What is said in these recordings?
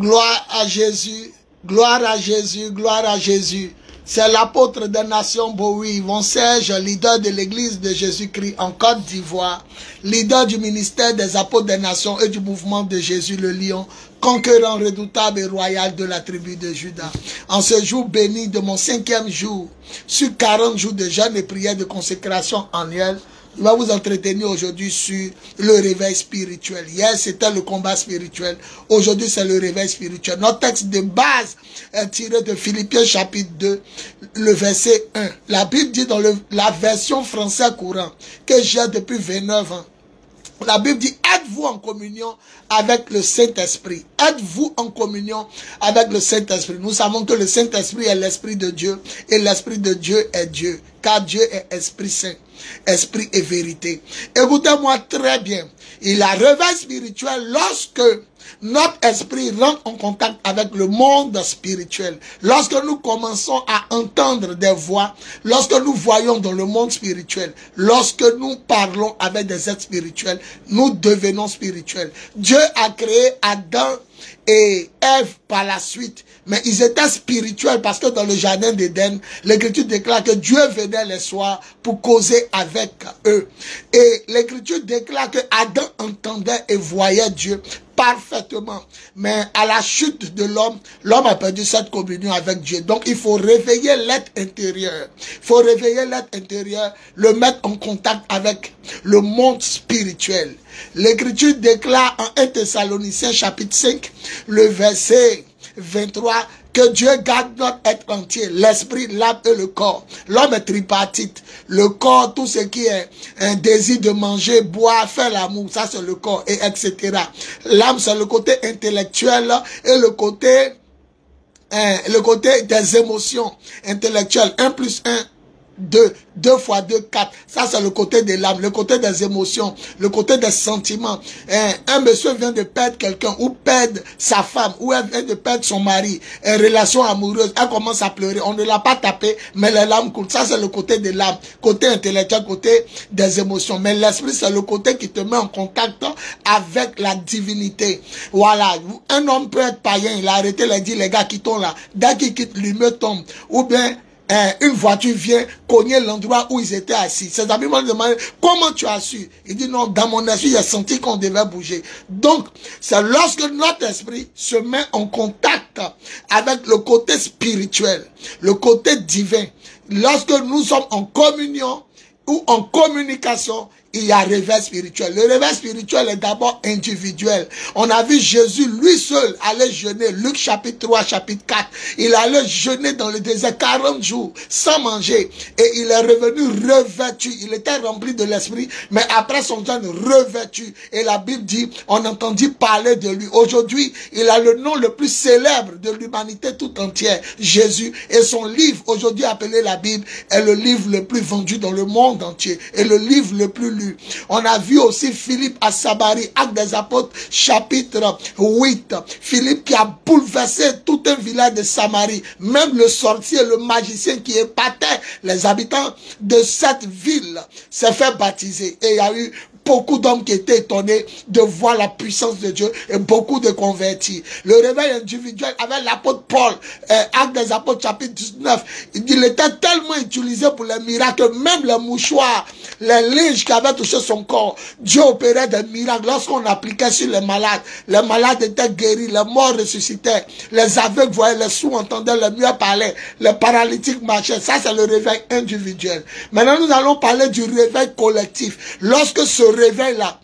Gloire à Jésus, gloire à Jésus, gloire à Jésus. C'est l'apôtre des nations Bowie, Yvon Serge, leader de l'église de Jésus-Christ en Côte d'Ivoire, leader du ministère des apôtres des nations et du mouvement de Jésus le Lion, conquérant redoutable et royal de la tribu de Juda. En ce jour béni de mon 5e jour, sur 40 jours de jeûne et prière de consécration annuelle, je vais vous entretenir aujourd'hui sur le réveil spirituel. Hier, c'était le combat spirituel. Aujourd'hui, c'est le réveil spirituel. Notre texte de base est tiré de Philippiens chapitre 2, le verset 1. La Bible dit dans la version française courant que j'ai depuis 29 ans. La Bible dit, êtes-vous en communion avec le Saint-Esprit? Êtes-vous en communion avec le Saint-Esprit? Nous savons que le Saint-Esprit est l'Esprit de Dieu et l'Esprit de Dieu est Dieu, car Dieu est Esprit Saint, Esprit et vérité. Écoutez-moi très bien. Il a réveil spirituel lorsque notre esprit rentre en contact avec le monde spirituel. Lorsque nous commençons à entendre des voix, lorsque nous voyons dans le monde spirituel, lorsque nous parlons avec des êtres spirituels, nous devenons spirituels. Dieu a créé Adam et Ève par la suite, mais ils étaient spirituels parce que dans le jardin d'Éden, l'Écriture déclare que Dieu venait les soirs pour causer avec eux. Et l'Écriture déclare que Adam entendait et voyait Dieu parfaitement. Mais à la chute de l'homme, l'homme a perdu cette communion avec Dieu. Donc il faut réveiller l'être intérieur. Il faut réveiller l'être intérieur, le mettre en contact avec le monde spirituel. L'Écriture déclare en 1 Thessaloniciens chapitre 5, le verset 23, que Dieu garde notre être entier, l'esprit, l'âme et le corps. L'homme est tripartite. Le corps, tout ce qui est un désir de manger, boire, faire l'amour, ça c'est le corps, et etc. L'âme, c'est le côté intellectuel et le côté des émotions intellectuelles. 1 plus 1, 2, 2 fois 2, 4. Ça, c'est le côté de l'âme, le côté des émotions, le côté des sentiments. Un monsieur vient de perdre quelqu'un, ou perdre sa femme, ou elle vient de perdre son mari, une relation amoureuse, elle commence à pleurer. On ne l'a pas tapé, mais les larmes coulent. Ça, c'est le côté de l'âme, côté intellectuel, côté des émotions. Mais l'esprit, c'est le côté qui te met en contact avec la divinité. Voilà. Un homme peut être païen, il a arrêté, il a dit, les gars, quittons là. Dès qu'il quitte, l'humeur tombe. Ou bien, une voiture vient cogner l'endroit où ils étaient assis. Ses amis m'ont demandé, comment tu as su? Il dit, non, dans mon esprit, j'ai senti qu'on devait bouger. Donc, c'est lorsque notre esprit se met en contact avec le côté spirituel, le côté divin, lorsque nous sommes en communion ou en communication, il y a réveil spirituel. Le réveil spirituel est d'abord individuel. On a vu Jésus, lui seul, aller jeûner. Luc chapitre 3, chapitre 4. Il allait jeûner dans le désert 40 jours, sans manger. Et il est revenu revêtu. Il était rempli de l'esprit, mais après son jeûne, revêtu. Et la Bible dit, on entendit parler de lui. Aujourd'hui, il a le nom le plus célèbre de l'humanité tout entière, Jésus. Et son livre, aujourd'hui appelé la Bible, est le livre le plus vendu dans le monde entier. Et le livre le plus lu. On a vu aussi Philippe à Samarie, Actes des Apôtres, chapitre 8. Philippe qui a bouleversé tout un village de Samarie. Même le sorcier, le magicien qui épatait les habitants de cette ville s'est fait baptiser. Et il y a eu beaucoup d'hommes qui étaient étonnés de voir la puissance de Dieu et beaucoup de convertis. Le réveil individuel avec l'apôtre Paul, Actes des Apôtres chapitre 19, il était tellement utilisé pour les miracles, même les mouchoirs, les linges qui avaient touché son corps, Dieu opérait des miracles. Lorsqu'on appliquait sur les malades étaient guéris, les morts ressuscitaient, les aveugles voyaient, les sourds entendaient, les muets parlaient, les paralytiques marchaient. Ça, c'est le réveil individuel. Maintenant, nous allons parler du réveil collectif. Lorsque ce réveil-là,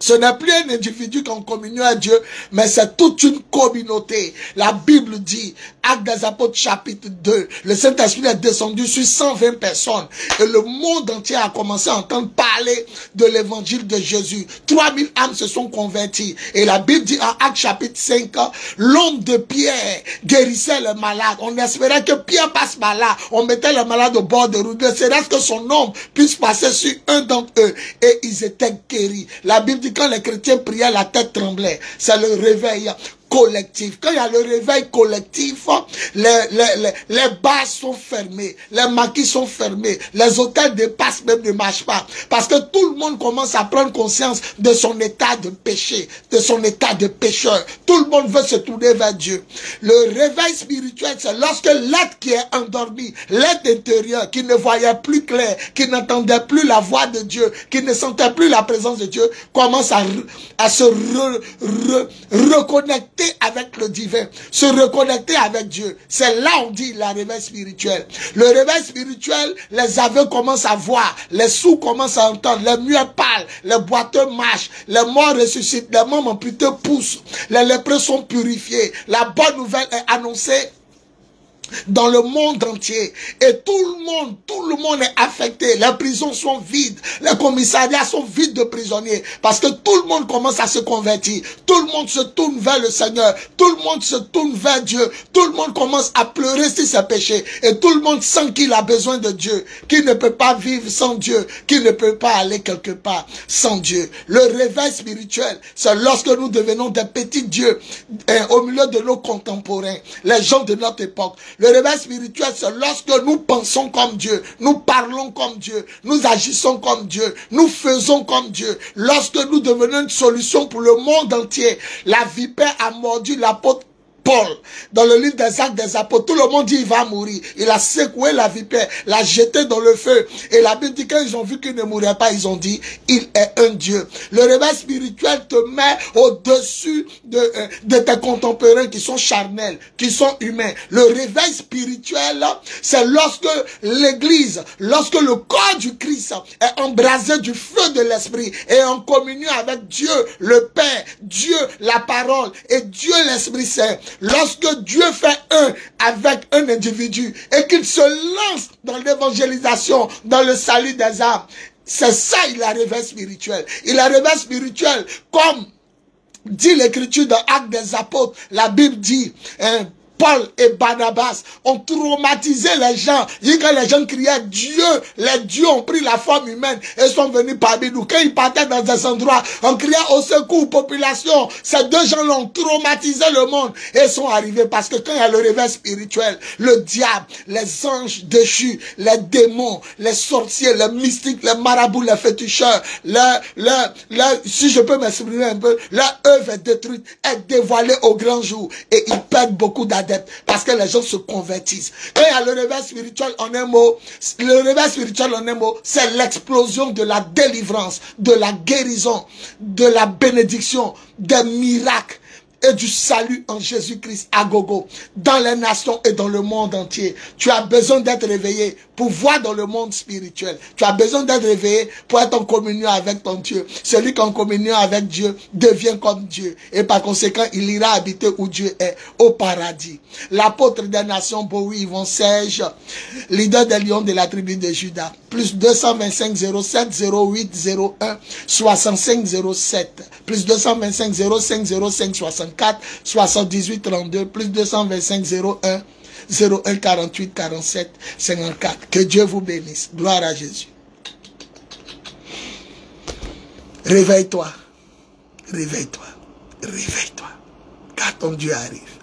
ce n'est plus un individu qui est en communion à Dieu, mais c'est toute une communauté. La Bible dit, Actes des Apôtres chapitre 2, le Saint-Esprit est descendu sur 120 personnes. Et le monde entier a commencé à entendre parler de l'évangile de Jésus. 3000 âmes se sont converties. Et la Bible dit en Actes chapitre 5, l'homme de Pierre guérissait les malades. On espérait que Pierre passe par là. On mettait les malades au bord de route. C'est que son nom puisse passer sur un d'entre eux. Et ils étaient guéris. La Bible dit quand les chrétiens priaient, la tête tremblait. C'est le réveil collectif. Quand il y a le réveil collectif, les bars sont fermés, les maquis sont fermés, les hôtels de passe même ne marchent pas. Parce que tout le monde commence à prendre conscience de son état de péché, de son état de pécheur. Tout le monde veut se tourner vers Dieu. Le réveil spirituel, c'est lorsque l'être qui est endormi, l'être intérieur, qui ne voyait plus clair, qui n'entendait plus la voix de Dieu, qui ne sentait plus la présence de Dieu, commence à se reconnecter avec le divin, se reconnecter avec Dieu. C'est là on dit la réveil spirituel. Le réveil spirituel, les aveugles commencent à voir, les sourds commencent à entendre, les muets parlent, les boiteux marchent, les morts ressuscitent, les membres amputés poussent, les lépreux sont purifiés. La bonne nouvelle est annoncée dans le monde entier. Et tout le monde est affecté. Les prisons sont vides. Les commissariats sont vides de prisonniers. Parce que tout le monde commence à se convertir. Tout le monde se tourne vers le Seigneur. Tout le monde se tourne vers Dieu. Tout le monde commence à pleurer sur ses péchés. Et tout le monde sent qu'il a besoin de Dieu. Qu'il ne peut pas vivre sans Dieu. Qu'il ne peut pas aller quelque part sans Dieu. Le réveil spirituel, c'est lorsque nous devenons des petits dieux au milieu de nos contemporains. Les gens de notre époque. Le réveil spirituel, c'est lorsque nous pensons comme Dieu, nous parlons comme Dieu, nous agissons comme Dieu, nous faisons comme Dieu. Lorsque nous devenons une solution pour le monde entier. La vipère a mordu l'apôtre Paul, dans le livre des Actes des Apôtres, tout le monde dit il va mourir. Il a secoué la vipère, l'a jeté dans le feu. Et la Bible dit quand ils ont vu qu'il ne mourrait pas, ils ont dit il est un Dieu. Le réveil spirituel te met au-dessus de tes contemporains qui sont charnels, qui sont humains. Le réveil spirituel, c'est lorsque l'église, lorsque le corps du Christ est embrasé du feu de l'esprit et en communion avec Dieu, le Père, Dieu, la parole et Dieu, l'Esprit Saint. Lorsque Dieu fait un avec un individu et qu'il se lance dans l'évangélisation, dans le salut des âmes, c'est ça il a réveil spirituel. Il a réveil spirituel comme dit l'écriture dans Actes des Apôtres. La Bible dit, Paul et Barnabas ont traumatisé les gens. Quand les gens criaient Dieu, les dieux ont pris la forme humaine et sont venus parmi nous. Quand ils partaient dans des endroits, on criait au secours, population. Ces deux gens-là ont traumatisé le monde et sont arrivés parce que quand il y a le réveil spirituel, le diable, les anges déchus, les démons, les sorciers, les mystiques, les marabouts, les féticheurs, si je peux m'exprimer un peu, leur œuvre est détruite, est dévoilée au grand jour et ils perdent beaucoup d'adeptes. Parce que les gens se convertissent. Quand il y a le réveil spirituel en un mot, le réveil spirituel en un mot, c'est l'explosion de la délivrance, de la guérison, de la bénédiction, des miracles et du salut en Jésus-Christ à gogo, dans les nations et dans le monde entier. Tu as besoin d'être réveillé pour voir dans le monde spirituel. Tu as besoin d'être réveillé pour être en communion avec ton Dieu. Celui qui est en communion avec Dieu devient comme Dieu. Et par conséquent, il ira habiter où Dieu est, au paradis. L'apôtre des nations, Bowie, Yvon Serge, leader des lions de la tribu de Juda. Plus 225 07 08 01 65 07. Plus 225 05 05 64 78 32. Plus 225 01 01 48 47 54. Que Dieu vous bénisse. Gloire à Jésus. Réveille-toi. Réveille-toi. Réveille-toi. Car ton Dieu arrive.